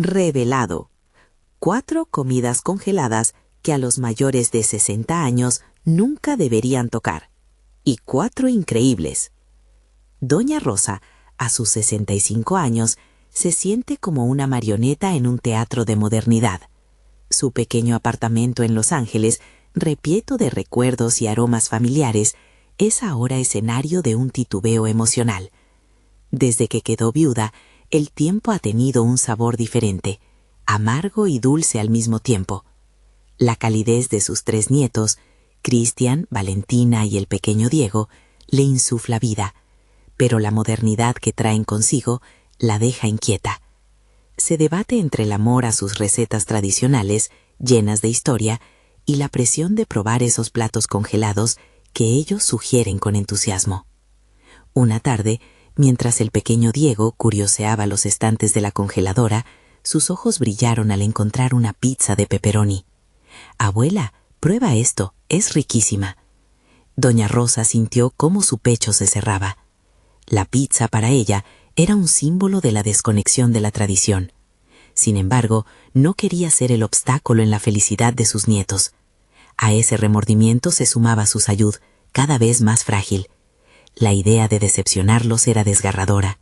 revelado. 4 comidas congeladas que a los mayores de 60 años nunca deberían tocar. Y 4 increíbles. Doña Rosa, a sus 65 años, se siente como una marioneta en un teatro de modernidad. Su pequeño apartamento en Los Ángeles, repleto de recuerdos y aromas familiares, es ahora escenario de un titubeo emocional. Desde que quedó viuda, el tiempo ha tenido un sabor diferente, amargo y dulce al mismo tiempo. La calidez de sus 3 nietos, Cristian, Valentina y el pequeño Diego, le insufla vida, pero la modernidad que traen consigo la deja inquieta. Se debate entre el amor a sus recetas tradicionales, llenas de historia, y la presión de probar esos platos congelados que ellos sugieren con entusiasmo. Una tarde, mientras el pequeño Diego curioseaba los estantes de la congeladora, sus ojos brillaron al encontrar una pizza de pepperoni. «Abuela, prueba esto, es riquísima». Doña Rosa sintió cómo su pecho se cerraba. La pizza para ella era un símbolo de la desconexión de la tradición. Sin embargo, no quería ser el obstáculo en la felicidad de sus nietos. A ese remordimiento se sumaba su salud, cada vez más frágil. La idea de decepcionarlos era desgarradora.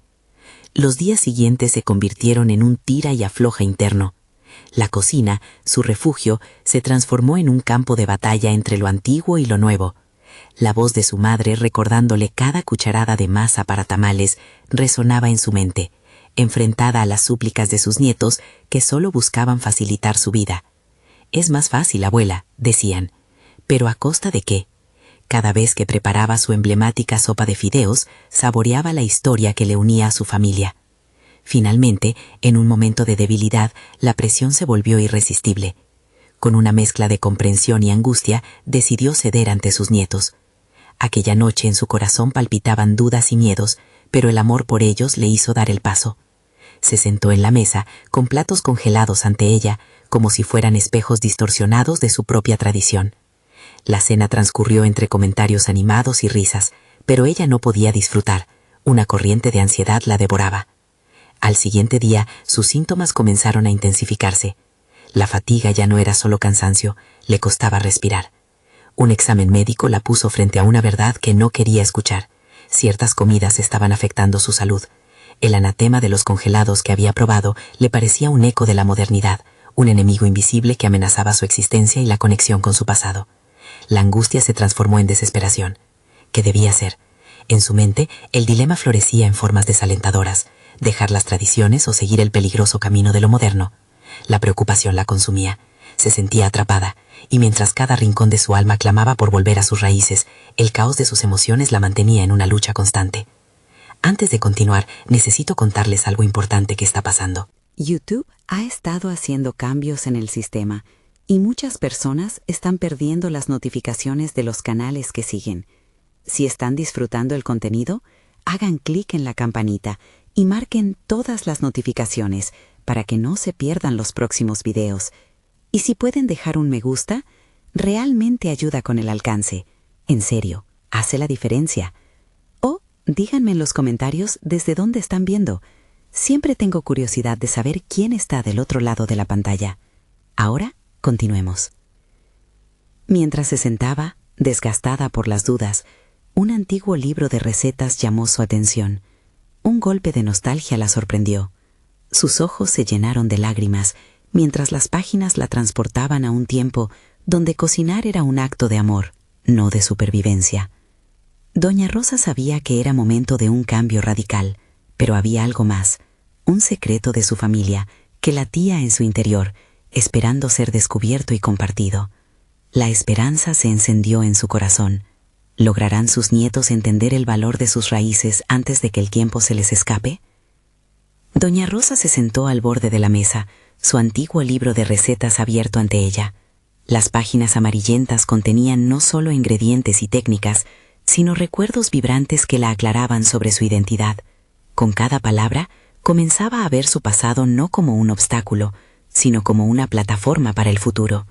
Los días siguientes se convirtieron en un tira y afloja interno. La cocina, su refugio, se transformó en un campo de batalla entre lo antiguo y lo nuevo. La voz de su madre, recordándole cada cucharada de masa para tamales, resonaba en su mente, enfrentada a las súplicas de sus nietos que solo buscaban facilitar su vida. «Es más fácil, abuela», decían. ¿Pero a costa de qué? Cada vez que preparaba su emblemática sopa de fideos, saboreaba la historia que le unía a su familia. Finalmente, en un momento de debilidad, la presión se volvió irresistible. Con una mezcla de comprensión y angustia, decidió ceder ante sus nietos. Aquella noche en su corazón palpitaban dudas y miedos, pero el amor por ellos le hizo dar el paso. Se sentó en la mesa, con platos congelados ante ella, como si fueran espejos distorsionados de su propia tradición. La cena transcurrió entre comentarios animados y risas, pero ella no podía disfrutar. Una corriente de ansiedad la devoraba. Al siguiente día, sus síntomas comenzaron a intensificarse. La fatiga ya no era solo cansancio, le costaba respirar. Un examen médico la puso frente a una verdad que no quería escuchar. Ciertas comidas estaban afectando su salud. El anatema de los congelados que había probado le parecía un eco de la modernidad, un enemigo invisible que amenazaba su existencia y la conexión con su pasado. La angustia se transformó en desesperación. ¿Qué debía hacer? En su mente, el dilema florecía en formas desalentadoras: dejar las tradiciones o seguir el peligroso camino de lo moderno. La preocupación la consumía. Se sentía atrapada, y mientras cada rincón de su alma clamaba por volver a sus raíces, el caos de sus emociones la mantenía en una lucha constante. Antes de continuar, necesito contarles algo importante que está pasando. YouTube ha estado haciendo cambios en el sistema y muchas personas están perdiendo las notificaciones de los canales que siguen. Si están disfrutando el contenido, hagan clic en la campanita y marquen todas las notificaciones para que no se pierdan los próximos videos. Y si pueden dejar un me gusta, realmente ayuda con el alcance. En serio, hace la diferencia. O díganme en los comentarios desde dónde están viendo. Siempre tengo curiosidad de saber quién está del otro lado de la pantalla. Ahora, continuemos. Mientras se sentaba, desgastada por las dudas, un antiguo libro de recetas llamó su atención. Un golpe de nostalgia la sorprendió. Sus ojos se llenaron de lágrimas mientras las páginas la transportaban a un tiempo donde cocinar era un acto de amor, no de supervivencia. Doña Rosa sabía que era momento de un cambio radical, pero había algo más, un secreto de su familia que latía en su interior, esperando ser descubierto y compartido. La esperanza se encendió en su corazón. ¿Lograrán sus nietos entender el valor de sus raíces antes de que el tiempo se les escape? Doña Rosa se sentó al borde de la mesa, su antiguo libro de recetas abierto ante ella. Las páginas amarillentas contenían no solo ingredientes y técnicas, sino recuerdos vibrantes que la aclaraban sobre su identidad. Con cada palabra, comenzaba a ver su pasado no como un obstáculo, sino como una plataforma para el futuro.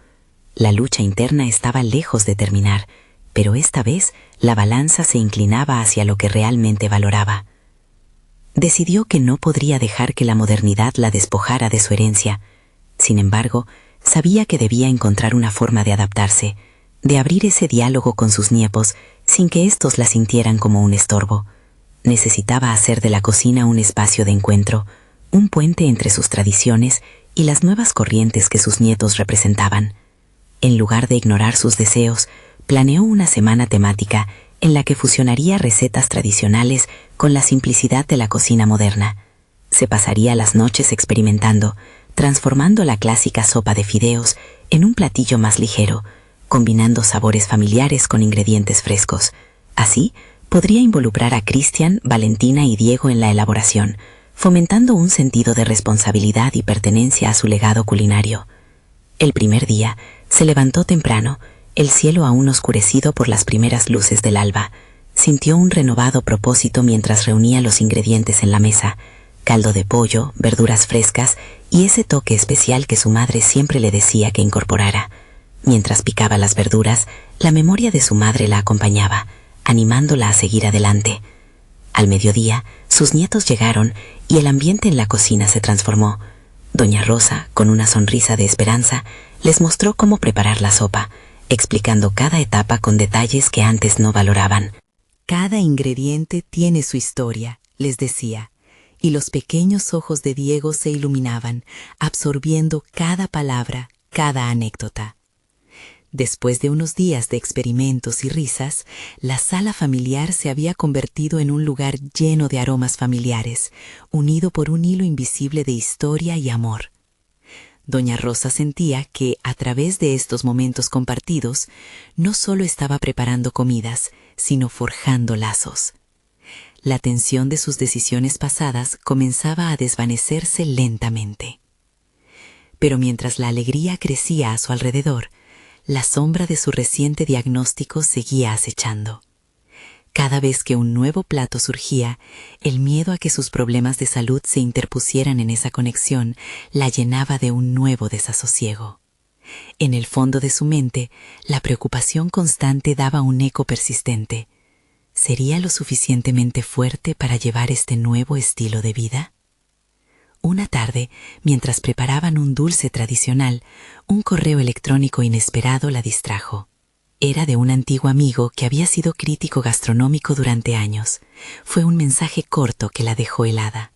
La lucha interna estaba lejos de terminar, pero esta vez la balanza se inclinaba hacia lo que realmente valoraba. Decidió que no podría dejar que la modernidad la despojara de su herencia. Sin embargo, sabía que debía encontrar una forma de adaptarse, de abrir ese diálogo con sus nietos sin que éstos la sintieran como un estorbo. Necesitaba hacer de la cocina un espacio de encuentro, un puente entre sus tradiciones y las nuevas corrientes que sus nietos representaban. En lugar de ignorar sus deseos, planeó una semana temática en la que fusionaría recetas tradicionales con la simplicidad de la cocina moderna. Se pasaría las noches experimentando, transformando la clásica sopa de fideos en un platillo más ligero, combinando sabores familiares con ingredientes frescos. Así, podría involucrar a Cristian, Valentina y Diego en la elaboración, fomentando un sentido de responsabilidad y pertenencia a su legado culinario. El primer día, se levantó temprano, el cielo aún oscurecido por las primeras luces del alba. Sintió un renovado propósito mientras reunía los ingredientes en la mesa: caldo de pollo, verduras frescas y ese toque especial que su madre siempre le decía que incorporara. Mientras picaba las verduras, la memoria de su madre la acompañaba, animándola a seguir adelante. Al mediodía, sus nietos llegaron y el ambiente en la cocina se transformó. Doña Rosa, con una sonrisa de esperanza, les mostró cómo preparar la sopa, explicando cada etapa con detalles que antes no valoraban. Cada ingrediente tiene su historia, les decía, y los pequeños ojos de Diego se iluminaban, absorbiendo cada palabra, cada anécdota. Después de unos días de experimentos y risas, la sala familiar se había convertido en un lugar lleno de aromas familiares, unido por un hilo invisible de historia y amor. Doña Rosa sentía que, a través de estos momentos compartidos, no solo estaba preparando comidas, sino forjando lazos. La tensión de sus decisiones pasadas comenzaba a desvanecerse lentamente. Pero mientras la alegría crecía a su alrededor, la sombra de su reciente diagnóstico seguía acechando. Cada vez que un nuevo plato surgía, el miedo a que sus problemas de salud se interpusieran en esa conexión la llenaba de un nuevo desasosiego. En el fondo de su mente, la preocupación constante daba un eco persistente. ¿Sería lo suficientemente fuerte para llevar este nuevo estilo de vida? Una tarde, mientras preparaban un dulce tradicional, un correo electrónico inesperado la distrajo. Era de un antiguo amigo que había sido crítico gastronómico durante años. Fue un mensaje corto que la dejó helada.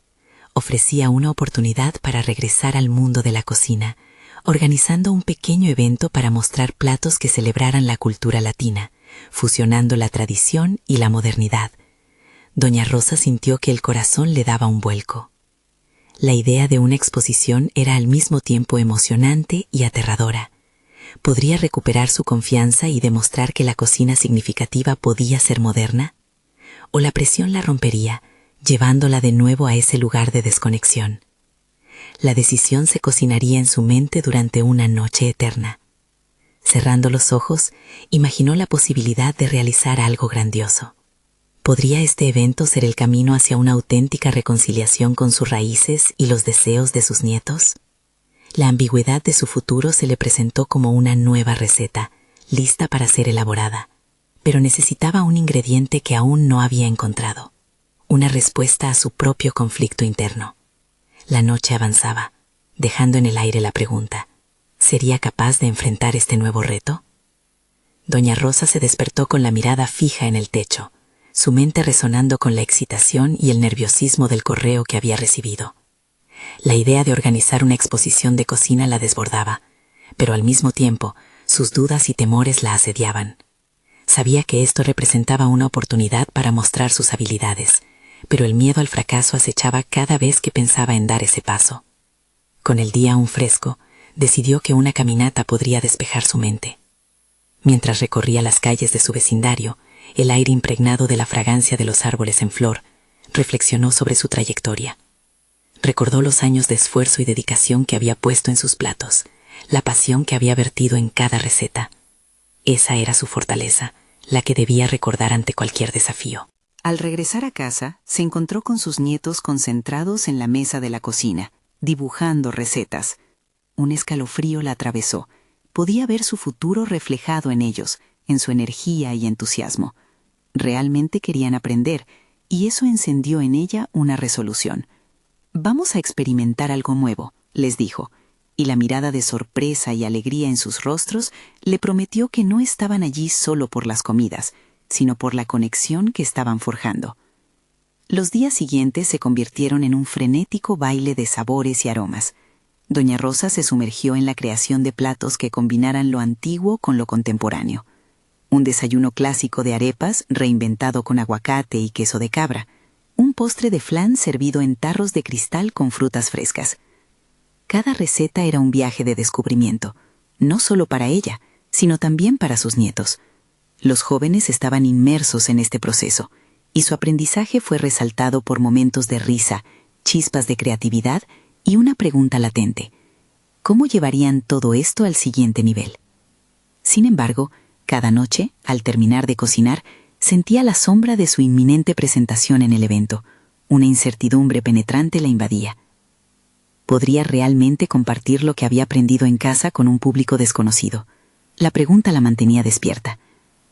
Ofrecía una oportunidad para regresar al mundo de la cocina, organizando un pequeño evento para mostrar platos que celebraran la cultura latina, fusionando la tradición y la modernidad. Doña Rosa sintió que el corazón le daba un vuelco. La idea de una exposición era al mismo tiempo emocionante y aterradora. ¿Podría recuperar su confianza y demostrar que la cocina significativa podía ser moderna? ¿O la presión la rompería, llevándola de nuevo a ese lugar de desconexión? La decisión se cocinaría en su mente durante una noche eterna. Cerrando los ojos, imaginó la posibilidad de realizar algo grandioso. ¿Podría este evento ser el camino hacia una auténtica reconciliación con sus raíces y los deseos de sus nietos? La ambigüedad de su futuro se le presentó como una nueva receta, lista para ser elaborada, pero necesitaba un ingrediente que aún no había encontrado, una respuesta a su propio conflicto interno. La noche avanzaba, dejando en el aire la pregunta: ¿sería capaz de enfrentar este nuevo reto? Doña Rosa se despertó con la mirada fija en el techo, su mente resonando con la excitación y el nerviosismo del correo que había recibido. La idea de organizar una exposición de cocina la desbordaba, pero al mismo tiempo sus dudas y temores la asediaban. Sabía que esto representaba una oportunidad para mostrar sus habilidades, pero el miedo al fracaso acechaba cada vez que pensaba en dar ese paso. Con el día aún fresco, decidió que una caminata podría despejar su mente. Mientras recorría las calles de su vecindario, el aire impregnado de la fragancia de los árboles en flor, reflexionó sobre su trayectoria. Recordó los años de esfuerzo y dedicación que había puesto en sus platos, la pasión que había vertido en cada receta. Esa era su fortaleza, la que debía recordar ante cualquier desafío. Al regresar a casa, se encontró con sus nietos concentrados en la mesa de la cocina, dibujando recetas. Un escalofrío la atravesó. Podía ver su futuro reflejado en ellos, en su energía y entusiasmo. Realmente querían aprender, y eso encendió en ella una resolución. «Vamos a experimentar algo nuevo», les dijo, y la mirada de sorpresa y alegría en sus rostros le prometió que no estaban allí solo por las comidas, sino por la conexión que estaban forjando. Los días siguientes se convirtieron en un frenético baile de sabores y aromas. Doña Rosa se sumergió en la creación de platos que combinaran lo antiguo con lo contemporáneo. Un desayuno clásico de arepas reinventado con aguacate y queso de cabra. Un postre de flan servido en tarros de cristal con frutas frescas. Cada receta era un viaje de descubrimiento, no solo para ella, sino también para sus nietos. Los jóvenes estaban inmersos en este proceso, y su aprendizaje fue resaltado por momentos de risa, chispas de creatividad y una pregunta latente: ¿cómo llevarían todo esto al siguiente nivel? Sin embargo, cada noche, al terminar de cocinar, sentía la sombra de su inminente presentación en el evento. Una incertidumbre penetrante la invadía. ¿Podría realmente compartir lo que había aprendido en casa con un público desconocido? La pregunta la mantenía despierta.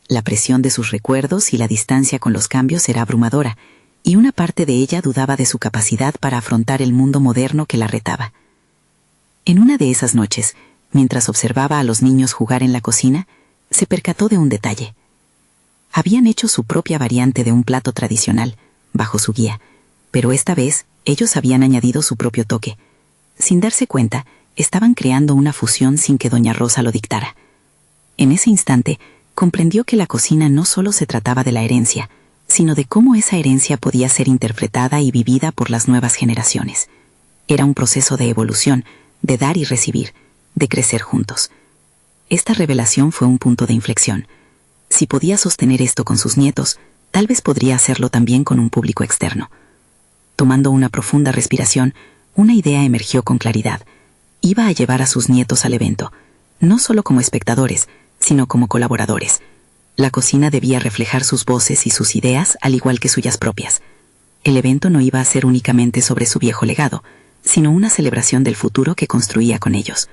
La presión de sus recuerdos y la distancia con los cambios era abrumadora, y una parte de ella dudaba de su capacidad para afrontar el mundo moderno que la retaba. En una de esas noches, mientras observaba a los niños jugar en la cocina, se percató de un detalle. Habían hecho su propia variante de un plato tradicional, bajo su guía, pero esta vez ellos habían añadido su propio toque. Sin darse cuenta, estaban creando una fusión sin que doña Rosa lo dictara. En ese instante, comprendió que la cocina no solo se trataba de la herencia, sino de cómo esa herencia podía ser interpretada y vivida por las nuevas generaciones. Era un proceso de evolución, de dar y recibir, de crecer juntos. Esta revelación fue un punto de inflexión. Si podía sostener esto con sus nietos, tal vez podría hacerlo también con un público externo. Tomando una profunda respiración, una idea emergió con claridad. Iba a llevar a sus nietos al evento, no solo como espectadores, sino como colaboradores. La cocina debía reflejar sus voces y sus ideas, al igual que suyas propias. El evento no iba a ser únicamente sobre su viejo legado, sino una celebración del futuro que construía con ellos.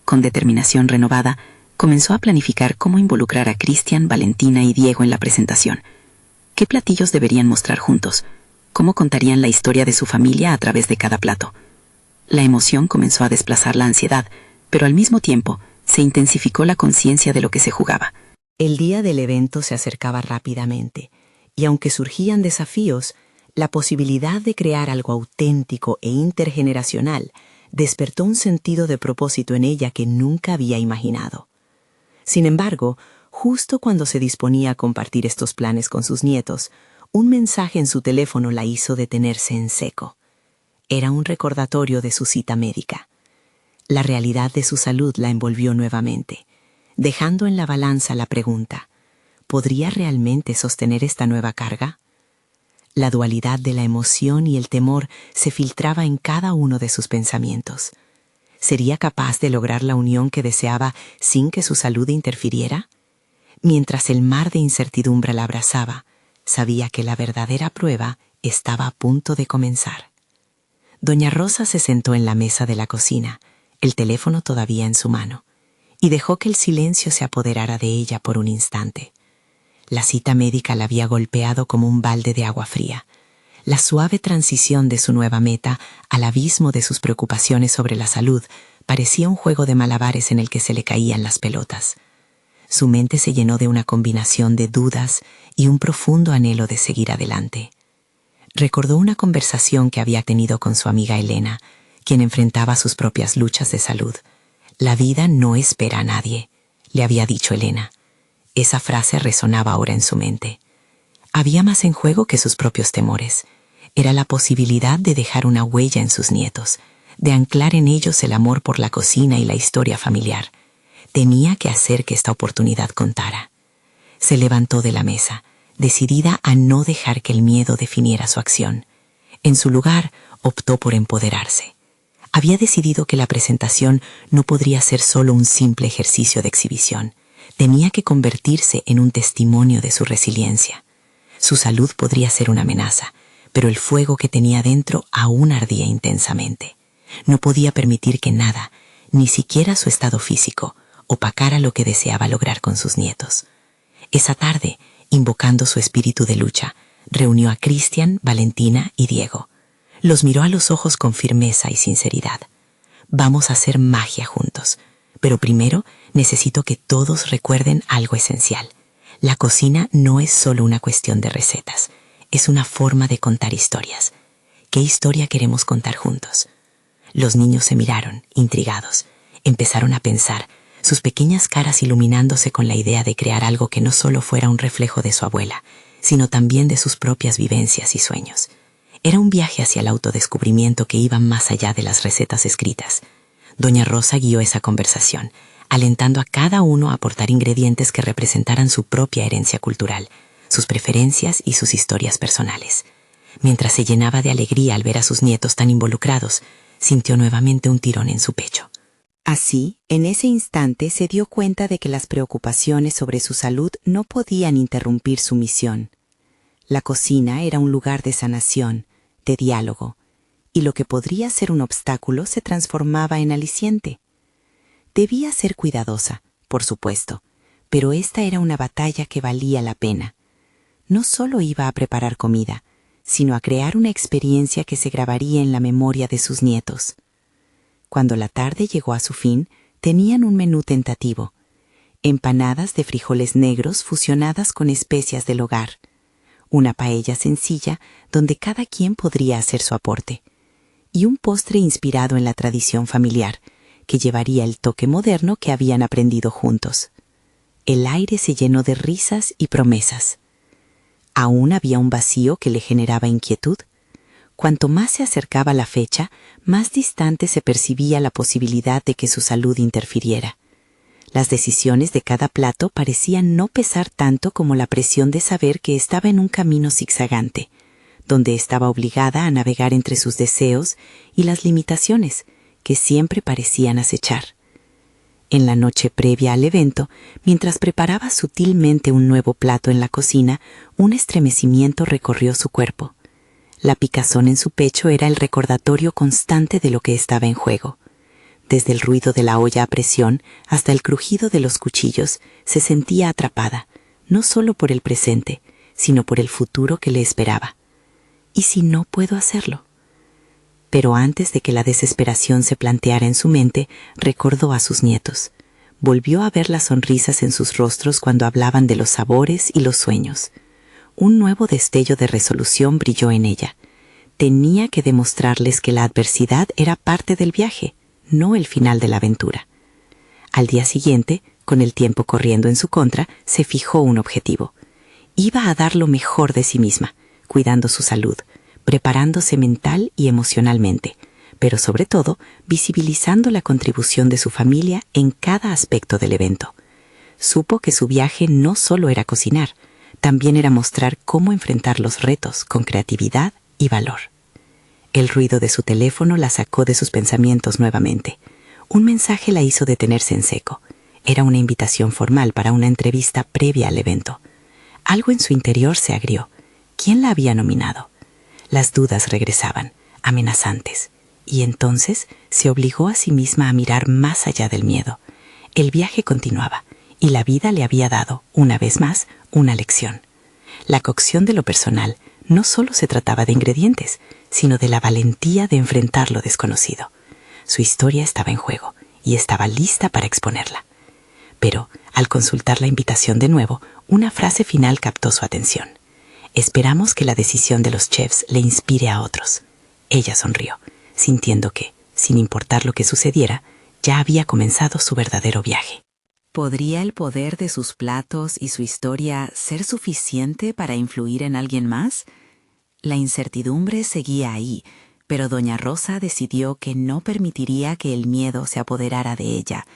Con determinación renovada, comenzó a planificar cómo involucrar a Cristian, Valentina y Diego en la presentación. ¿Qué platillos deberían mostrar juntos? ¿Cómo contarían la historia de su familia a través de cada plato? La emoción comenzó a desplazar la ansiedad, pero al mismo tiempo se intensificó la conciencia de lo que se jugaba. El día del evento se acercaba rápidamente, y aunque surgían desafíos, la posibilidad de crear algo auténtico e intergeneracional despertó un sentido de propósito en ella que nunca había imaginado. Sin embargo, justo cuando se disponía a compartir estos planes con sus nietos, un mensaje en su teléfono la hizo detenerse en seco. Era un recordatorio de su cita médica. La realidad de su salud la envolvió nuevamente, dejando en la balanza la pregunta: ¿podría realmente sostener esta nueva carga? La dualidad de la emoción y el temor se filtraba en cada uno de sus pensamientos. ¿Sería capaz de lograr la unión que deseaba sin que su salud interfiriera? Mientras el mar de incertidumbre la abrazaba, sabía que la verdadera prueba estaba a punto de comenzar. Doña Rosa se sentó en la mesa de la cocina, el teléfono todavía en su mano, y dejó que el silencio se apoderara de ella por un instante. La cita médica la había golpeado como un balde de agua fría. La suave transición de su nueva meta al abismo de sus preocupaciones sobre la salud parecía un juego de malabares en el que se le caían las pelotas. Su mente se llenó de una combinación de dudas y un profundo anhelo de seguir adelante. Recordó una conversación que había tenido con su amiga Elena, quien enfrentaba sus propias luchas de salud. «La vida no espera a nadie», le había dicho Elena. Esa frase resonaba ahora en su mente. Había más en juego que sus propios temores. Era la posibilidad de dejar una huella en sus nietos, de anclar en ellos el amor por la cocina y la historia familiar. Tenía que hacer que esta oportunidad contara. Se levantó de la mesa, decidida a no dejar que el miedo definiera su acción. En su lugar, optó por empoderarse. Había decidido que la presentación no podría ser solo un simple ejercicio de exhibición. Tenía que convertirse en un testimonio de su resiliencia. Su salud podría ser una amenaza, pero el fuego que tenía dentro aún ardía intensamente. No podía permitir que nada, ni siquiera su estado físico, opacara lo que deseaba lograr con sus nietos. Esa tarde, invocando su espíritu de lucha, Reunió a Cristian, Valentina y Diego. Los miró a los ojos con firmeza y sinceridad. Vamos a hacer magia juntos, pero primero necesito que todos recuerden algo esencial. La cocina no es solo una cuestión de recetas, es una forma de contar historias. ¿Qué historia queremos contar juntos? Los niños se miraron, intrigados. Empezaron a pensar, sus pequeñas caras iluminándose con la idea de crear algo que no solo fuera un reflejo de su abuela, sino también de sus propias vivencias y sueños. Era un viaje hacia el autodescubrimiento que iba más allá de las recetas escritas. Doña Rosa guió esa conversación, alentando a cada uno a aportar ingredientes que representaran su propia herencia cultural, sus preferencias y sus historias personales. Mientras se llenaba de alegría al ver a sus nietos tan involucrados, sintió nuevamente un tirón en su pecho. Así, en ese instante se dio cuenta de que las preocupaciones sobre su salud no podían interrumpir su misión. La cocina era un lugar de sanación, de diálogo, y lo que podría ser un obstáculo se transformaba en aliciente. Debía ser cuidadosa, por supuesto, pero esta era una batalla que valía la pena. No solo iba a preparar comida, sino a crear una experiencia que se grabaría en la memoria de sus nietos. Cuando la tarde llegó a su fin, tenían un menú tentativo: empanadas de frijoles negros fusionadas con especias del hogar, una paella sencilla donde cada quien podría hacer su aporte, y un postre inspirado en la tradición familiar, que llevaría el toque moderno que habían aprendido juntos. El aire se llenó de risas y promesas. Aún había un vacío que le generaba inquietud. Cuanto más se acercaba la fecha, más distante se percibía la posibilidad de que su salud interfiriera. Las decisiones de cada plato parecían no pesar tanto como la presión de saber que estaba en un camino zigzagante, donde estaba obligada a navegar entre sus deseos y las limitaciones que siempre parecían acechar. En la noche previa al evento, mientras preparaba sutilmente un nuevo plato en la cocina, un estremecimiento recorrió su cuerpo. La picazón en su pecho era el recordatorio constante de lo que estaba en juego. Desde el ruido de la olla a presión hasta el crujido de los cuchillos, se sentía atrapada, no solo por el presente, sino por el futuro que le esperaba. ¿Y si no puedo hacerlo? Pero antes de que la desesperación se planteara en su mente, recordó a sus nietos. Volvió a ver las sonrisas en sus rostros cuando hablaban de los sabores y los sueños. Un nuevo destello de resolución brilló en ella. Tenía que demostrarles que la adversidad era parte del viaje, no el final de la aventura. Al día siguiente, con el tiempo corriendo en su contra, se fijó un objetivo. Iba a dar lo mejor de sí misma, cuidando su salud, preparándose mental y emocionalmente, pero sobre todo visibilizando la contribución de su familia en cada aspecto del evento. Supo que su viaje no solo era cocinar, también era mostrar cómo enfrentar los retos con creatividad y valor. El ruido de su teléfono la sacó de sus pensamientos nuevamente. Un mensaje la hizo detenerse en seco. Era una invitación formal para una entrevista previa al evento. Algo en su interior se agrió. ¿Quién la había nominado? Las dudas regresaban, amenazantes, y entonces se obligó a sí misma a mirar más allá del miedo. El viaje continuaba, y la vida le había dado, una vez más, una lección. La cocción de lo personal no solo se trataba de ingredientes, sino de la valentía de enfrentar lo desconocido. Su historia estaba en juego, y estaba lista para exponerla. Pero, al consultar la invitación de nuevo, una frase final captó su atención. Esperamos que la decisión de los chefs le inspire a otros. Ella sonrió, sintiendo que, sin importar lo que sucediera, ya había comenzado su verdadero viaje. ¿Podría el poder de sus platos y su historia ser suficiente para influir en alguien más? La incertidumbre seguía ahí, pero doña Rosa decidió que no permitiría que el miedo se apoderara de ella.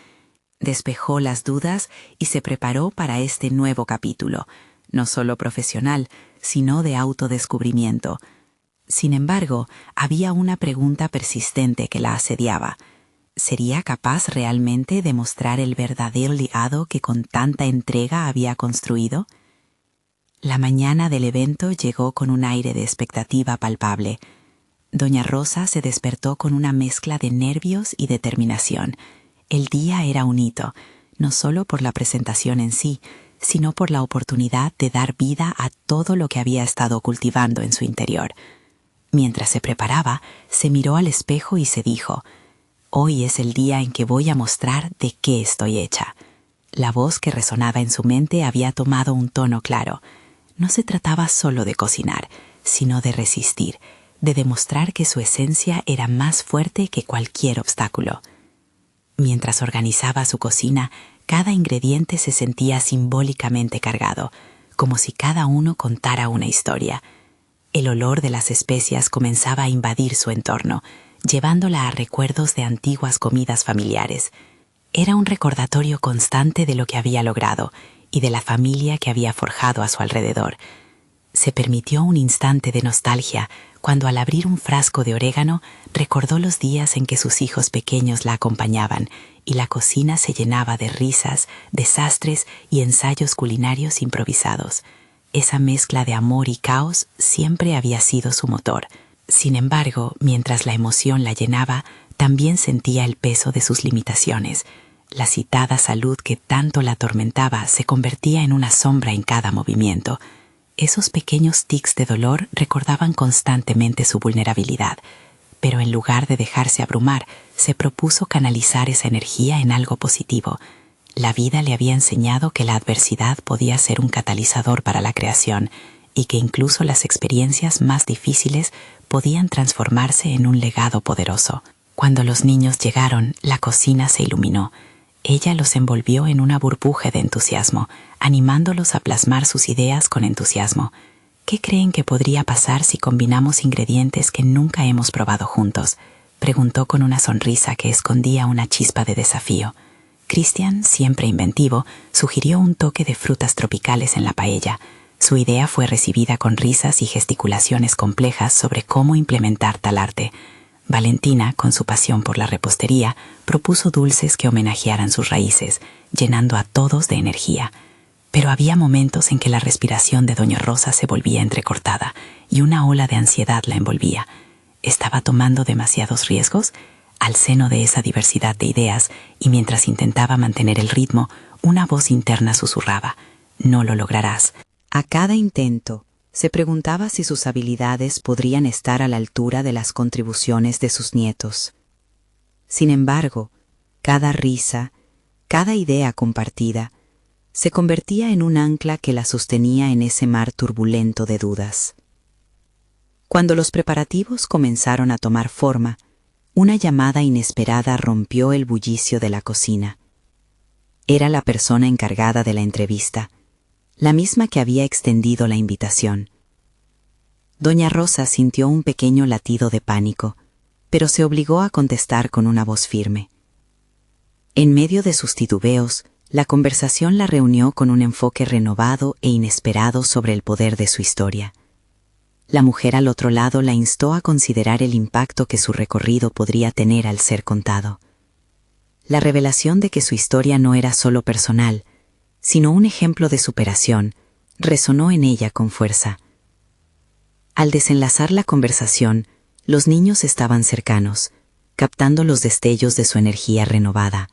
Despejó las dudas y se preparó para este nuevo capítulo, no solo profesional, sino de autodescubrimiento. Sin embargo, había una pregunta persistente que la asediaba. ¿Sería capaz realmente de mostrar el verdadero legado que con tanta entrega había construido? La mañana del evento llegó con un aire de expectativa palpable. Doña Rosa se despertó con una mezcla de nervios y determinación. El día era un hito, no solo por la presentación en sí, sino por la oportunidad de dar vida a todo lo que había estado cultivando en su interior. Mientras se preparaba, se miró al espejo y se dijo: «Hoy es el día en que voy a mostrar de qué estoy hecha». La voz que resonaba en su mente había tomado un tono claro. No se trataba solo de cocinar, sino de resistir, de demostrar que su esencia era más fuerte que cualquier obstáculo. Mientras organizaba su cocina, cada ingrediente se sentía simbólicamente cargado, como si cada uno contara una historia. El olor de las especias comenzaba a invadir su entorno, llevándola a recuerdos de antiguas comidas familiares. Era un recordatorio constante de lo que había logrado y de la familia que había forjado a su alrededor. Se permitió un instante de nostalgia cuando, al abrir un frasco de orégano, recordó los días en que sus hijos pequeños la acompañaban y la cocina se llenaba de risas, desastres y ensayos culinarios improvisados. Esa mezcla de amor y caos siempre había sido su motor. Sin embargo, mientras la emoción la llenaba, también sentía el peso de sus limitaciones. La citada salud que tanto la atormentaba se convertía en una sombra en cada movimiento. Esos pequeños tics de dolor recordaban constantemente su vulnerabilidad, pero en lugar de dejarse abrumar, se propuso canalizar esa energía en algo positivo. La vida le había enseñado que la adversidad podía ser un catalizador para la creación y que incluso las experiencias más difíciles podían transformarse en un legado poderoso. Cuando los niños llegaron, la cocina se iluminó. Ella los envolvió en una burbuja de entusiasmo, animándolos a plasmar sus ideas con entusiasmo. ¿Qué creen que podría pasar si combinamos ingredientes que nunca hemos probado juntos?, preguntó con una sonrisa que escondía una chispa de desafío. Christian, siempre inventivo, sugirió un toque de frutas tropicales en la paella. Su idea fue recibida con risas y gesticulaciones complejas sobre cómo implementar tal arte. Valentina, con su pasión por la repostería, propuso dulces que homenajearan sus raíces, llenando a todos de energía. Pero había momentos en que la respiración de doña Rosa se volvía entrecortada y una ola de ansiedad la envolvía. ¿Estaba tomando demasiados riesgos? Al seno de esa diversidad de ideas, y mientras intentaba mantener el ritmo, una voz interna susurraba: «No lo lograrás». A cada intento, se preguntaba si sus habilidades podrían estar a la altura de las contribuciones de sus nietos. Sin embargo, cada risa, cada idea compartida, se convertía en un ancla que la sostenía en ese mar turbulento de dudas. Cuando los preparativos comenzaron a tomar forma, una llamada inesperada rompió el bullicio de la cocina. Era la persona encargada de la entrevista, la misma que había extendido la invitación. Doña Rosa sintió un pequeño latido de pánico, pero se obligó a contestar con una voz firme. En medio de sus titubeos, la conversación la reunió con un enfoque renovado e inesperado sobre el poder de su historia. La mujer al otro lado la instó a considerar el impacto que su recorrido podría tener al ser contado. La revelación de que su historia no era solo personal, sino un ejemplo de superación, resonó en ella con fuerza. Al desenlazar la conversación, los niños estaban cercanos, captando los destellos de su energía renovada.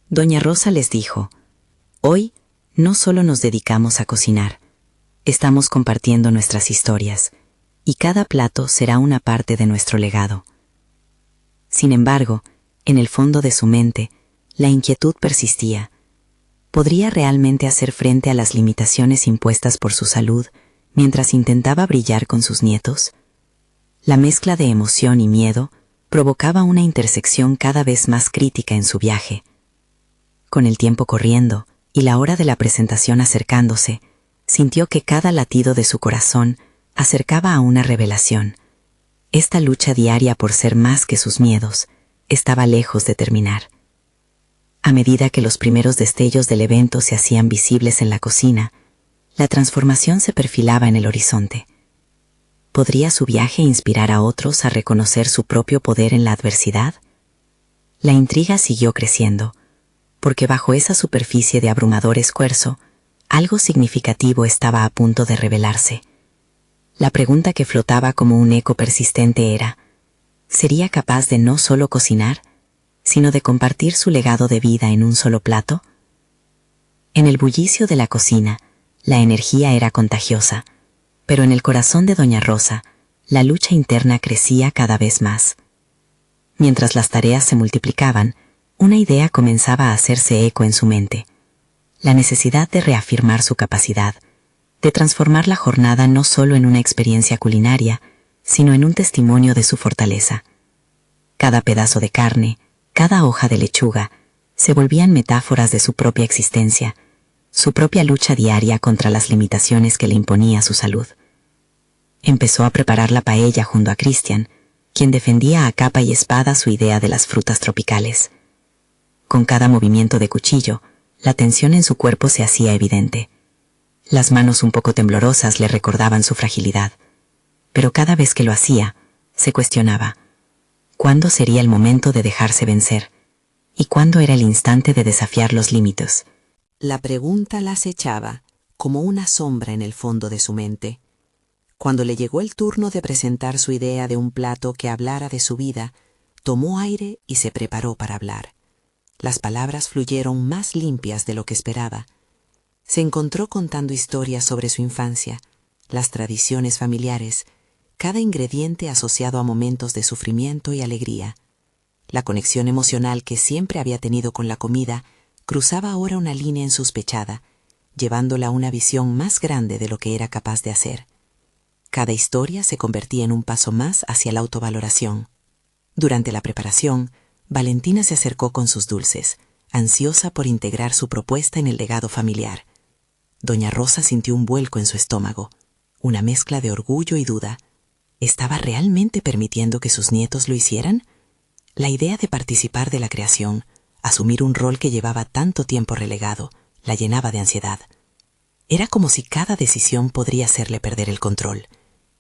Doña Rosa les dijo: «Hoy no solo nos dedicamos a cocinar, estamos compartiendo nuestras historias, y cada plato será una parte de nuestro legado». Sin embargo, en el fondo de su mente, la inquietud persistía. ¿Podría realmente hacer frente a las limitaciones impuestas por su salud mientras intentaba brillar con sus nietos? La mezcla de emoción y miedo provocaba una intersección cada vez más crítica en su viaje. Con el tiempo corriendo y la hora de la presentación acercándose, sintió que cada latido de su corazón acercaba a una revelación. Esta lucha diaria por ser más que sus miedos estaba lejos de terminar. A medida que los primeros destellos del evento se hacían visibles en la cocina, la transformación se perfilaba en el horizonte. ¿Podría su viaje inspirar a otros a reconocer su propio poder en la adversidad? La intriga siguió creciendo, porque bajo esa superficie de abrumador esfuerzo, algo significativo estaba a punto de revelarse. La pregunta que flotaba como un eco persistente era: ¿sería capaz de no solo cocinar, sino de compartir su legado de vida en un solo plato? En el bullicio de la cocina, la energía era contagiosa, pero en el corazón de doña Rosa, la lucha interna crecía cada vez más. Mientras las tareas se multiplicaban, una idea comenzaba a hacerse eco en su mente: la necesidad de reafirmar su capacidad, de transformar la jornada no solo en una experiencia culinaria, sino en un testimonio de su fortaleza. Cada pedazo de carne, cada hoja de lechuga, se volvían metáforas de su propia existencia, su propia lucha diaria contra las limitaciones que le imponía su salud. Empezó a preparar la paella junto a Christian, quien defendía a capa y espada su idea de las frutas tropicales. Con cada movimiento de cuchillo, la tensión en su cuerpo se hacía evidente. Las manos un poco temblorosas le recordaban su fragilidad, pero cada vez que lo hacía, se cuestionaba: ¿cuándo sería el momento de dejarse vencer? ¿Y cuándo era el instante de desafiar los límites? La pregunta la acechaba como una sombra en el fondo de su mente. Cuando le llegó el turno de presentar su idea de un plato que hablara de su vida, tomó aire y se preparó para hablar. Las palabras fluyeron más limpias de lo que esperaba. Se encontró contando historias sobre su infancia, las tradiciones familiares, cada ingrediente asociado a momentos de sufrimiento y alegría. La conexión emocional que siempre había tenido con la comida cruzaba ahora una línea insospechada, llevándola a una visión más grande de lo que era capaz de hacer. Cada historia se convertía en un paso más hacia la autovaloración. Durante la preparación, Valentina se acercó con sus dulces, ansiosa por integrar su propuesta en el legado familiar. Doña Rosa sintió un vuelco en su estómago, una mezcla de orgullo y duda. ¿Estaba realmente permitiendo que sus nietos lo hicieran? La idea de participar de la creación, asumir un rol que llevaba tanto tiempo relegado, la llenaba de ansiedad. Era como si cada decisión podría hacerle perder el control,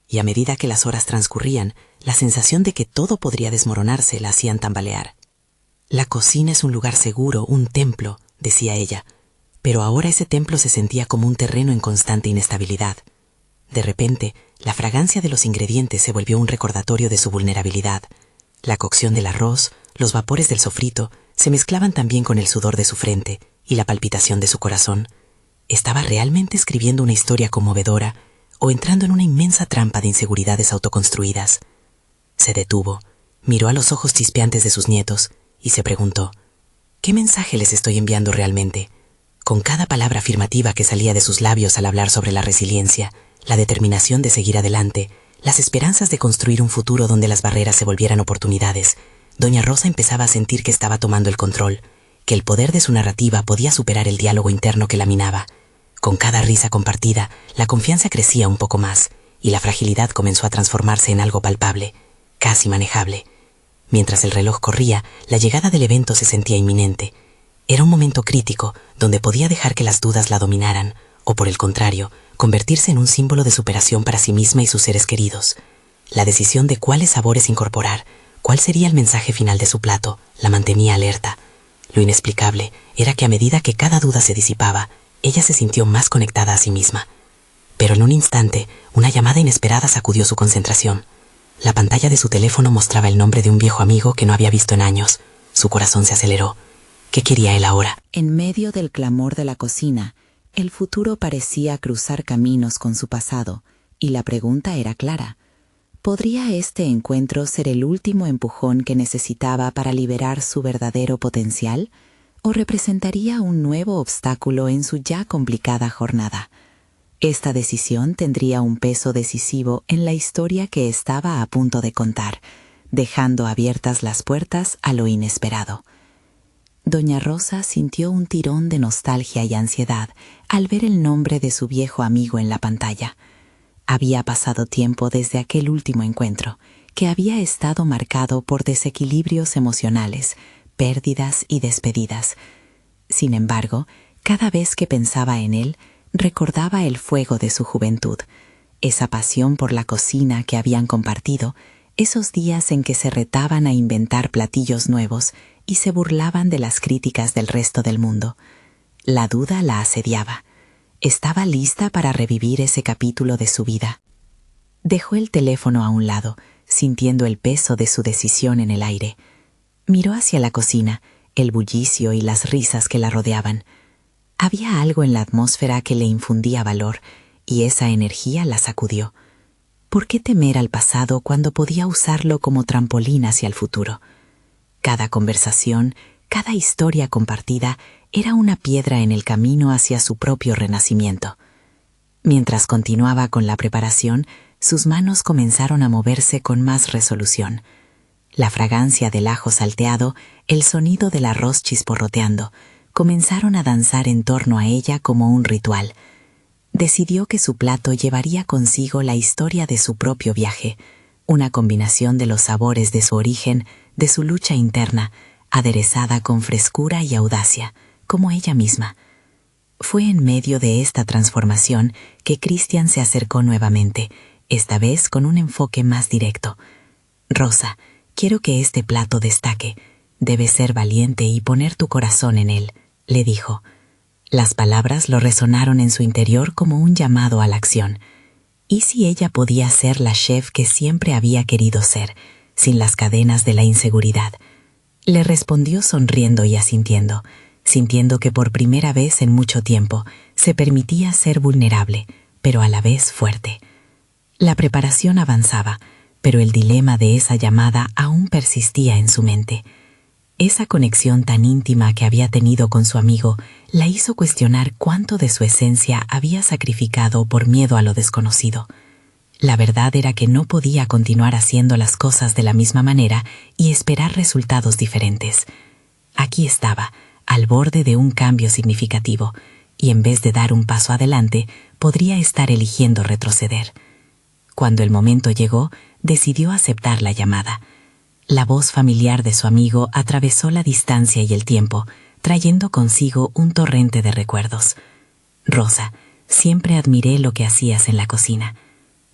y a medida que las horas transcurrían, la sensación de que todo podría desmoronarse la hacían tambalear. La cocina es un lugar seguro, un templo, decía ella, pero ahora ese templo se sentía como un terreno en constante inestabilidad. De repente, la fragancia de los ingredientes se volvió un recordatorio de su vulnerabilidad. La cocción del arroz, los vapores del sofrito, se mezclaban también con el sudor de su frente y la palpitación de su corazón. ¿Estaba realmente escribiendo una historia conmovedora o entrando en una inmensa trampa de inseguridades autoconstruidas? Se detuvo, miró a los ojos chispeantes de sus nietos y se preguntó: ¿qué mensaje les estoy enviando realmente? Con cada palabra afirmativa que salía de sus labios al hablar sobre la resiliencia, la determinación de seguir adelante, las esperanzas de construir un futuro donde las barreras se volvieran oportunidades, doña Rosa empezaba a sentir que estaba tomando el control, que el poder de su narrativa podía superar el diálogo interno que la minaba. Con cada risa compartida, la confianza crecía un poco más, y la fragilidad comenzó a transformarse en algo palpable, casi manejable. Mientras el reloj corría, la llegada del evento se sentía inminente. Era un momento crítico, donde podía dejar que las dudas la dominaran, o por el contrario, convertirse en un símbolo de superación para sí misma y sus seres queridos. La decisión de cuáles sabores incorporar, cuál sería el mensaje final de su plato, la mantenía alerta. Lo inexplicable era que a medida que cada duda se disipaba, ella se sintió más conectada a sí misma. Pero en un instante, una llamada inesperada sacudió su concentración. La pantalla de su teléfono mostraba el nombre de un viejo amigo que no había visto en años. Su corazón se aceleró. ¿Qué quería él ahora? En medio del clamor de la cocina, el futuro parecía cruzar caminos con su pasado, y la pregunta era clara: ¿podría este encuentro ser el último empujón que necesitaba para liberar su verdadero potencial? ¿O representaría un nuevo obstáculo en su ya complicada jornada? Esta decisión tendría un peso decisivo en la historia que estaba a punto de contar, dejando abiertas las puertas a lo inesperado. Doña Rosa sintió un tirón de nostalgia y ansiedad al ver el nombre de su viejo amigo en la pantalla. Había pasado tiempo desde aquel último encuentro, que había estado marcado por desequilibrios emocionales, pérdidas y despedidas. Sin embargo, cada vez que pensaba en él, recordaba el fuego de su juventud, esa pasión por la cocina que habían compartido, esos días en que se retaban a inventar platillos nuevos y se burlaban de las críticas del resto del mundo. La duda la asediaba. Estaba lista para revivir ese capítulo de su vida. Dejó el teléfono a un lado, sintiendo el peso de su decisión en el aire. Miró hacia la cocina, el bullicio y las risas que la rodeaban. Había algo en la atmósfera que le infundía valor, y esa energía la sacudió. ¿Por qué temer al pasado cuando podía usarlo como trampolín hacia el futuro? Cada conversación, cada historia compartida era una piedra en el camino hacia su propio renacimiento. Mientras continuaba con la preparación, sus manos comenzaron a moverse con más resolución. La fragancia del ajo salteado, el sonido del arroz chisporroteando, comenzaron a danzar en torno a ella como un ritual. Decidió que su plato llevaría consigo la historia de su propio viaje, una combinación de los sabores de su origen, de su lucha interna, aderezada con frescura y audacia, como ella misma. Fue en medio de esta transformación que Christian se acercó nuevamente, esta vez con un enfoque más directo. «Rosa, quiero que este plato destaque. Debes ser valiente y poner tu corazón en él», le dijo. Las palabras lo resonaron en su interior como un llamado a la acción. ¿Y si ella podía ser la chef que siempre había querido ser, sin las cadenas de la inseguridad? Le respondió sonriendo y asintiendo, sintiendo que por primera vez en mucho tiempo se permitía ser vulnerable, pero a la vez fuerte. La preparación avanzaba, pero el dilema de esa llamada aún persistía en su mente. Esa conexión tan íntima que había tenido con su amigo la hizo cuestionar cuánto de su esencia había sacrificado por miedo a lo desconocido. La verdad era que no podía continuar haciendo las cosas de la misma manera y esperar resultados diferentes. Aquí estaba, al borde de un cambio significativo, y en vez de dar un paso adelante, podría estar eligiendo retroceder. Cuando el momento llegó, decidió aceptar la llamada. La voz familiar de su amigo atravesó la distancia y el tiempo, trayendo consigo un torrente de recuerdos. «Rosa, siempre admiré lo que hacías en la cocina.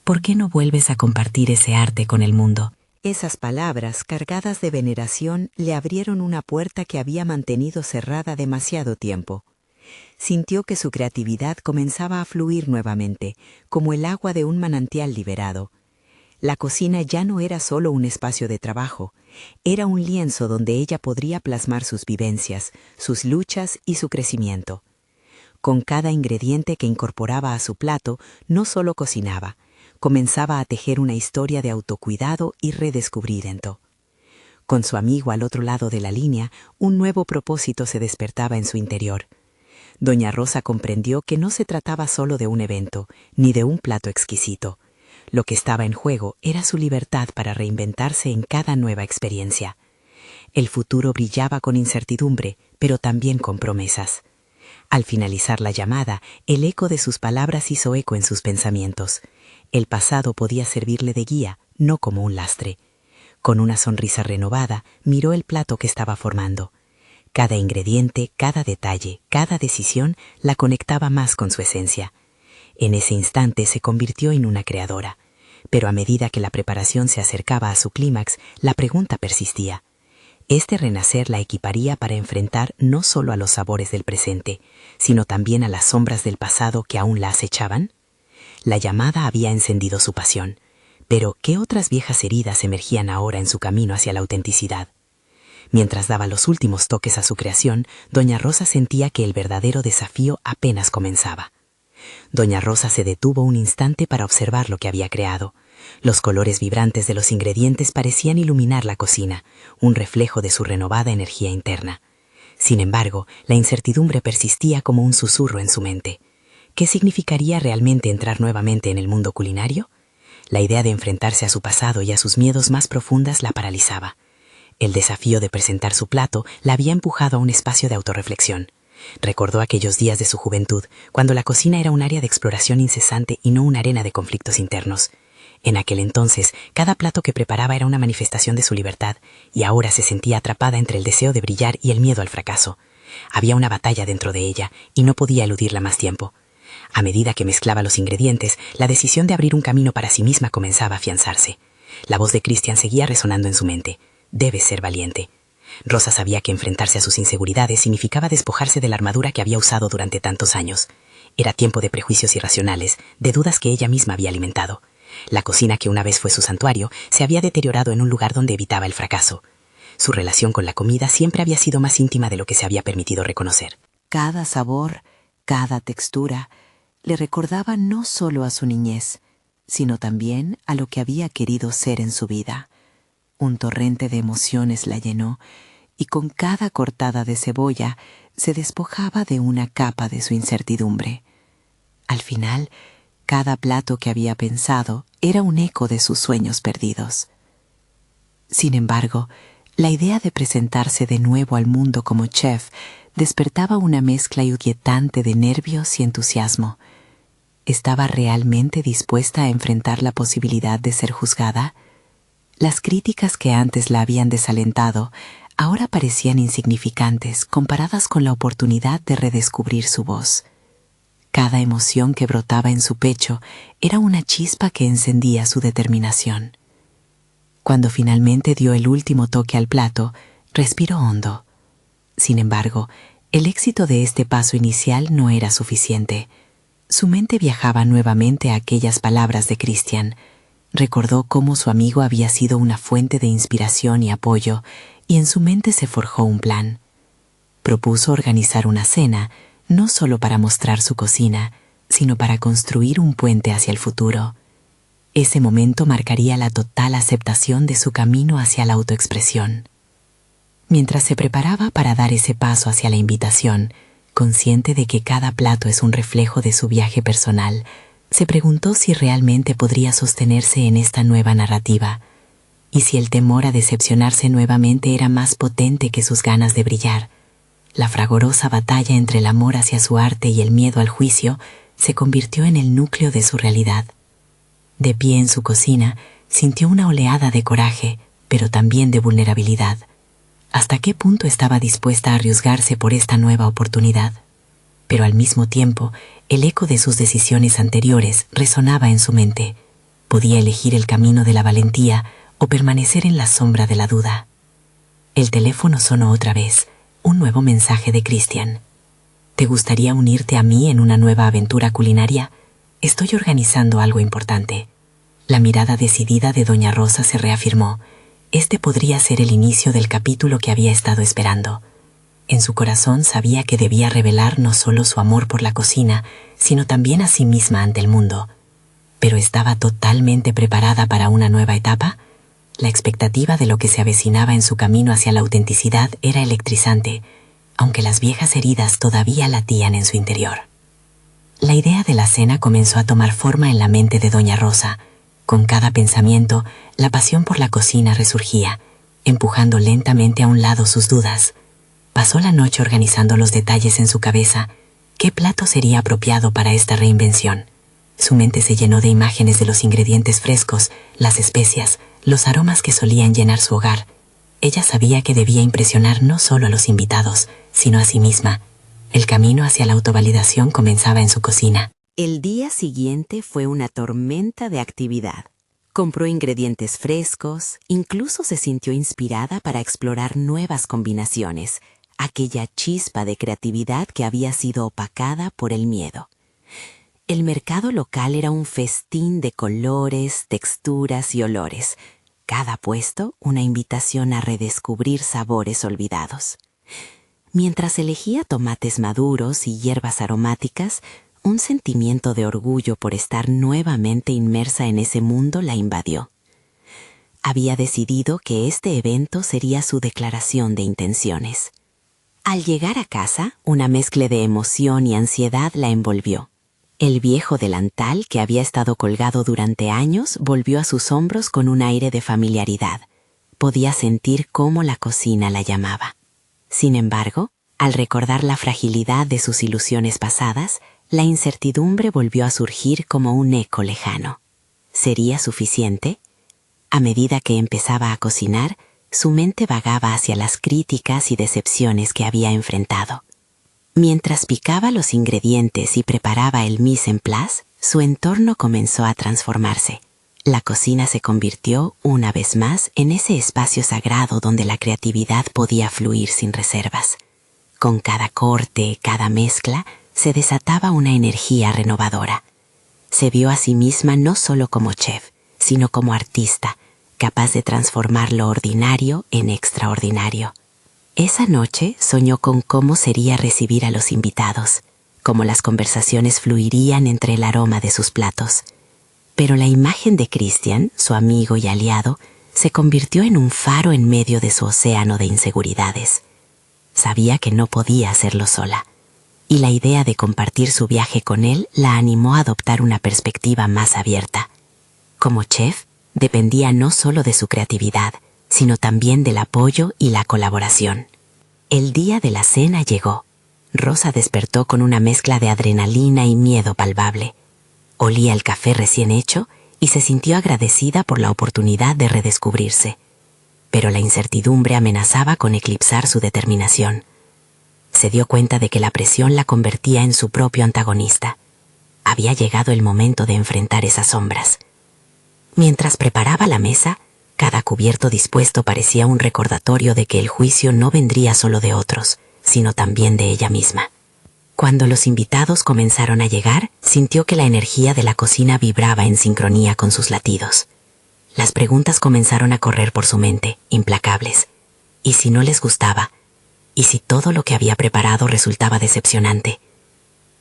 ¿Por qué no vuelves a compartir ese arte con el mundo?» Esas palabras, cargadas de veneración, le abrieron una puerta que había mantenido cerrada demasiado tiempo. Sintió que su creatividad comenzaba a fluir nuevamente, como el agua de un manantial liberado. La cocina ya no era solo un espacio de trabajo, era un lienzo donde ella podría plasmar sus vivencias, sus luchas y su crecimiento. Con cada ingrediente que incorporaba a su plato, no solo cocinaba, comenzaba a tejer una historia de autocuidado y redescubrimiento. Con su amigo al otro lado de la línea, un nuevo propósito se despertaba en su interior. Doña Rosa comprendió que no se trataba solo de un evento, ni de un plato exquisito. Lo que estaba en juego era su libertad para reinventarse en cada nueva experiencia. El futuro brillaba con incertidumbre, pero también con promesas. Al finalizar la llamada, el eco de sus palabras hizo eco en sus pensamientos. El pasado podía servirle de guía, no como un lastre. Con una sonrisa renovada, miró el plato que estaba formando. Cada ingrediente, cada detalle, cada decisión la conectaba más con su esencia. En ese instante se convirtió en una creadora. Pero a medida que la preparación se acercaba a su clímax, la pregunta persistía. Este renacer la equiparía para enfrentar no solo a los sabores del presente, sino también a las sombras del pasado que aún la acechaban. La llamada había encendido su pasión, pero ¿qué otras viejas heridas emergían ahora en su camino hacia la autenticidad? Mientras daba los últimos toques a su creación, doña Rosa sentía que el verdadero desafío apenas comenzaba. Doña Rosa se detuvo un instante para observar lo que había creado. Los colores vibrantes de los ingredientes parecían iluminar la cocina, un reflejo de su renovada energía interna. Sin embargo, la incertidumbre persistía como un susurro en su mente. ¿Qué significaría realmente entrar nuevamente en el mundo culinario? La idea de enfrentarse a su pasado y a sus miedos más profundas la paralizaba. El desafío de presentar su plato la había empujado a un espacio de autorreflexión. Recordó aquellos días de su juventud, cuando la cocina era un área de exploración incesante y no una arena de conflictos internos. En aquel entonces, cada plato que preparaba era una manifestación de su libertad, y ahora se sentía atrapada entre el deseo de brillar y el miedo al fracaso. Había una batalla dentro de ella, y no podía eludirla más tiempo. A medida que mezclaba los ingredientes, la decisión de abrir un camino para sí misma comenzaba a afianzarse. La voz de Christian seguía resonando en su mente. «Debes ser valiente». Rosa sabía que enfrentarse a sus inseguridades significaba despojarse de la armadura que había usado durante tantos años. Era tiempo de prejuicios irracionales, de dudas que ella misma había alimentado. La cocina que una vez fue su santuario se había deteriorado en un lugar donde evitaba el fracaso. Su relación con la comida siempre había sido más íntima de lo que se había permitido reconocer. Cada sabor, cada textura, le recordaba no solo a su niñez, sino también a lo que había querido ser en su vida. Un torrente de emociones la llenó, y con cada cortada de cebolla se despojaba de una capa de su incertidumbre. Al final, cada plato que había pensado era un eco de sus sueños perdidos. Sin embargo, la idea de presentarse de nuevo al mundo como chef despertaba una mezcla inquietante de nervios y entusiasmo. ¿Estaba realmente dispuesta a enfrentar la posibilidad de ser juzgada? Las críticas que antes la habían desalentado ahora parecían insignificantes comparadas con la oportunidad de redescubrir su voz. Cada emoción que brotaba en su pecho era una chispa que encendía su determinación. Cuando finalmente dio el último toque al plato, respiró hondo. Sin embargo, el éxito de este paso inicial no era suficiente. Su mente viajaba nuevamente a aquellas palabras de Christian. Recordó cómo su amigo había sido una fuente de inspiración y apoyo, y en su mente se forjó un plan. Propuso organizar una cena, no solo para mostrar su cocina, sino para construir un puente hacia el futuro. Ese momento marcaría la total aceptación de su camino hacia la autoexpresión. Mientras se preparaba para dar ese paso hacia la invitación, consciente de que cada plato es un reflejo de su viaje personal, se preguntó si realmente podría sostenerse en esta nueva narrativa, y si el temor a decepcionarse nuevamente era más potente que sus ganas de brillar. La fragorosa batalla entre el amor hacia su arte y el miedo al juicio se convirtió en el núcleo de su realidad. De pie en su cocina, sintió una oleada de coraje, pero también de vulnerabilidad. ¿Hasta qué punto estaba dispuesta a arriesgarse por esta nueva oportunidad? Pero al mismo tiempo, el eco de sus decisiones anteriores resonaba en su mente. Podía elegir el camino de la valentía o permanecer en la sombra de la duda. El teléfono sonó otra vez, un nuevo mensaje de Christian. ¿Te gustaría unirte a mí en una nueva aventura culinaria? Estoy organizando algo importante. La mirada decidida de doña Rosa se reafirmó. Este podría ser el inicio del capítulo que había estado esperando. En su corazón sabía que debía revelar no solo su amor por la cocina, sino también a sí misma ante el mundo. ¿Pero estaba totalmente preparada para una nueva etapa? La expectativa de lo que se avecinaba en su camino hacia la autenticidad era electrizante, aunque las viejas heridas todavía latían en su interior. La idea de la cena comenzó a tomar forma en la mente de doña Rosa. Con cada pensamiento, la pasión por la cocina resurgía, empujando lentamente a un lado sus dudas. Pasó la noche organizando los detalles en su cabeza. ¿Qué plato sería apropiado para esta reinvención? Su mente se llenó de imágenes de los ingredientes frescos, las especias, los aromas que solían llenar su hogar. Ella sabía que debía impresionar no solo a los invitados, sino a sí misma. El camino hacia la autovalidación comenzaba en su cocina. El día siguiente fue una tormenta de actividad. Compró ingredientes frescos, incluso se sintió inspirada para explorar nuevas combinaciones, aquella chispa de creatividad que había sido opacada por el miedo. El mercado local era un festín de colores, texturas y olores. Cada puesto una invitación a redescubrir sabores olvidados. Mientras elegía tomates maduros y hierbas aromáticas, un sentimiento de orgullo por estar nuevamente inmersa en ese mundo la invadió. Había decidido que este evento sería su declaración de intenciones. Al llegar a casa, una mezcla de emoción y ansiedad la envolvió. El viejo delantal que había estado colgado durante años volvió a sus hombros con un aire de familiaridad. Podía sentir cómo la cocina la llamaba. Sin embargo, al recordar la fragilidad de sus ilusiones pasadas, la incertidumbre volvió a surgir como un eco lejano. ¿Sería suficiente? A medida que empezaba a cocinar, su mente vagaba hacia las críticas y decepciones que había enfrentado. Mientras picaba los ingredientes y preparaba el mise en place, su entorno comenzó a transformarse. La cocina se convirtió, una vez más, en ese espacio sagrado donde la creatividad podía fluir sin reservas. Con cada corte, cada mezcla, se desataba una energía renovadora. Se vio a sí misma no solo como chef, sino como artista, capaz de transformar lo ordinario en extraordinario. Esa noche soñó con cómo sería recibir a los invitados, cómo las conversaciones fluirían entre el aroma de sus platos. Pero la imagen de Christian, su amigo y aliado, se convirtió en un faro en medio de su océano de inseguridades. Sabía que no podía hacerlo sola, y la idea de compartir su viaje con él la animó a adoptar una perspectiva más abierta. Como chef, dependía no solo de su creatividad, sino también del apoyo y la colaboración. El día de la cena llegó. Rosa despertó con una mezcla de adrenalina y miedo palpable. Olía el café recién hecho y se sintió agradecida por la oportunidad de redescubrirse. Pero la incertidumbre amenazaba con eclipsar su determinación. Se dio cuenta de que la presión la convertía en su propio antagonista. Había llegado el momento de enfrentar esas sombras. Mientras preparaba la mesa, cada cubierto dispuesto parecía un recordatorio de que el juicio no vendría solo de otros, sino también de ella misma. Cuando los invitados comenzaron a llegar, sintió que la energía de la cocina vibraba en sincronía con sus latidos. Las preguntas comenzaron a correr por su mente, implacables. ¿Y si no les gustaba? ¿Y si todo lo que había preparado resultaba decepcionante?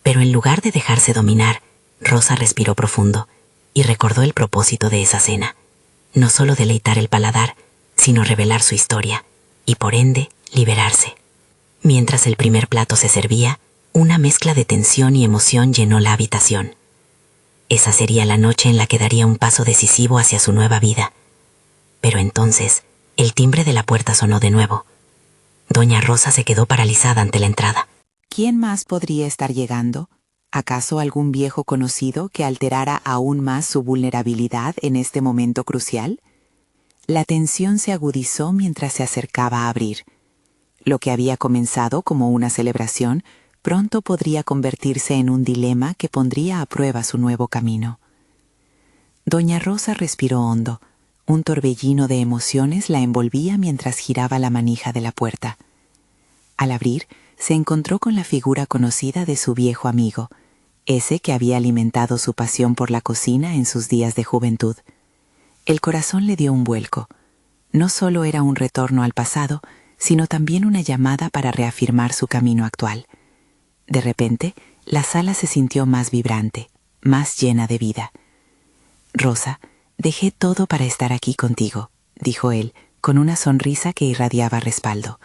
Pero en lugar de dejarse dominar, Rosa respiró profundo y recordó el propósito de esa cena. No solo deleitar el paladar, sino revelar su historia, y por ende, liberarse. Mientras el primer plato se servía, una mezcla de tensión y emoción llenó la habitación. Esa sería la noche en la que daría un paso decisivo hacia su nueva vida. Pero entonces, el timbre de la puerta sonó de nuevo. Doña Rosa se quedó paralizada ante la entrada. ¿Quién más podría estar llegando? ¿Acaso algún viejo conocido que alterara aún más su vulnerabilidad en este momento crucial? La tensión se agudizó mientras se acercaba a abrir. Lo que había comenzado como una celebración pronto podría convertirse en un dilema que pondría a prueba su nuevo camino. Doña Rosa respiró hondo. Un torbellino de emociones la envolvía mientras giraba la manija de la puerta. Al abrir, se encontró con la figura conocida de su viejo amigo, ese que había alimentado su pasión por la cocina en sus días de juventud. El corazón le dio un vuelco. No solo era un retorno al pasado, sino también una llamada para reafirmar su camino actual. De repente, la sala se sintió más vibrante, más llena de vida. «Rosa, dejé todo para estar aquí contigo», dijo él, con una sonrisa que irradiaba respaldo.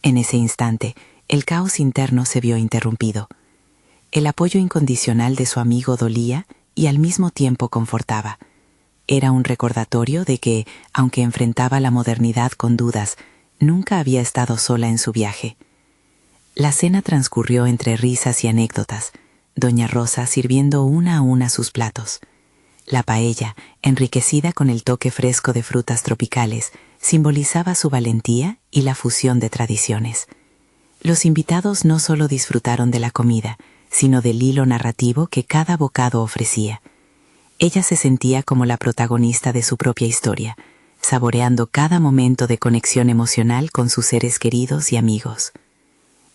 En ese instante, el caos interno se vio interrumpido. El apoyo incondicional de su amigo dolía y al mismo tiempo confortaba. Era un recordatorio de que, aunque enfrentaba la modernidad con dudas, nunca había estado sola en su viaje. La cena transcurrió entre risas y anécdotas, doña Rosa sirviendo una a una sus platos. La paella, enriquecida con el toque fresco de frutas tropicales, simbolizaba su valentía y la fusión de tradiciones. Los invitados no solo disfrutaron de la comida, sino del hilo narrativo que cada bocado ofrecía. Ella se sentía como la protagonista de su propia historia, saboreando cada momento de conexión emocional con sus seres queridos y amigos.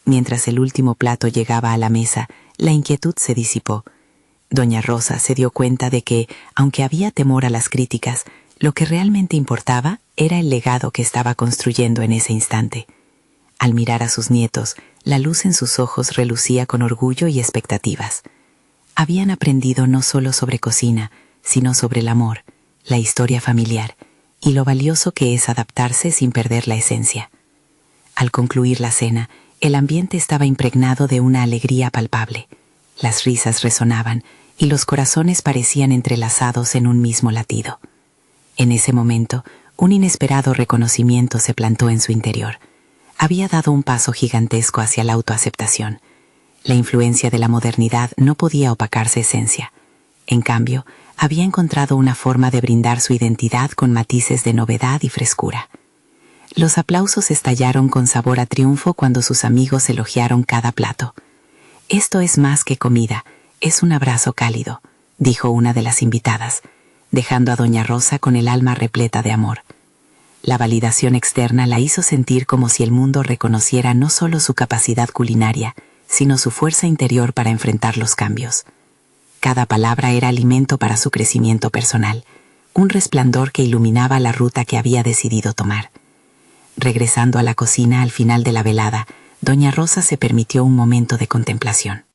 Mientras el último plato llegaba a la mesa, la inquietud se disipó. Doña Rosa se dio cuenta de que, aunque había temor a las críticas, lo que realmente importaba era el legado que estaba construyendo en ese instante. Al mirar a sus nietos, la luz en sus ojos relucía con orgullo y expectativas. Habían aprendido no solo sobre cocina, sino sobre el amor, la historia familiar y lo valioso que es adaptarse sin perder la esencia. Al concluir la cena, el ambiente estaba impregnado de una alegría palpable. Las risas resonaban y los corazones parecían entrelazados en un mismo latido. En ese momento, un inesperado reconocimiento se plantó en su interior. Había dado un paso gigantesco hacia la autoaceptación. La influencia de la modernidad no podía opacar su esencia. En cambio, había encontrado una forma de brindar su identidad con matices de novedad y frescura. Los aplausos estallaron con sabor a triunfo cuando sus amigos elogiaron cada plato. «Esto es más que comida, es un abrazo cálido», dijo una de las invitadas, dejando a doña Rosa con el alma repleta de amor. La validación externa la hizo sentir como si el mundo reconociera no solo su capacidad culinaria, sino su fuerza interior para enfrentar los cambios. Cada palabra era alimento para su crecimiento personal, un resplandor que iluminaba la ruta que había decidido tomar. Regresando a la cocina al final de la velada, doña Rosa se permitió un momento de contemplación.